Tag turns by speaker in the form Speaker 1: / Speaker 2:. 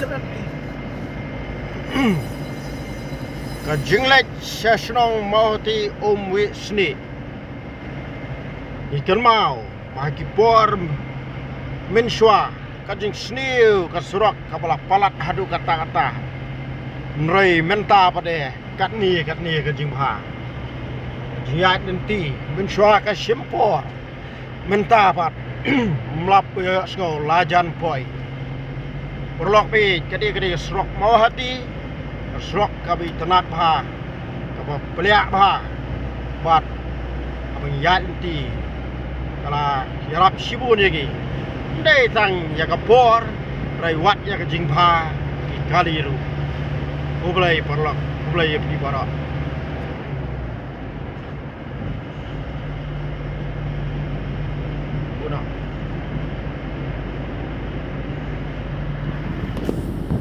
Speaker 1: keren nih.
Speaker 2: Kajinglet sesnong mauti wisni ikan mau magi por minswa kajing sniu kasurok kapalah palat hadu kata-kata nrei menta pada katni kajing bha jiat nanti minswa ka simpor menta pat melap sngau lajan poi perlok pi kadi surok mau hati surok kabi tenat bha kapa peliak bha bat abang yat nanti kala yarap sibun lagi ndai tang ya kapor rai wat ya ka jingpha ki kaliru ublai perlok ublai pi bara